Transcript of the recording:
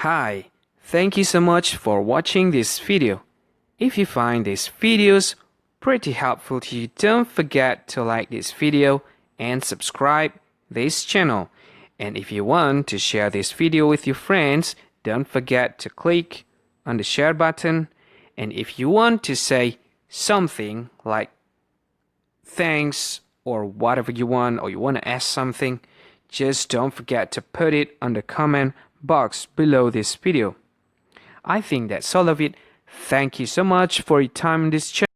Hi, thank you so much for watching this video. If you find these videos pretty helpful to you, don't forget to like this video and subscribe this channel. And if you want to share this video with your friends, don't forget to click on the share button. And if you want to say something like thanks or whatever you want, or you want to ask something, just don't forget to put it on the comment box below this video. I think that's all of it. Thank you so much for your time on this channel.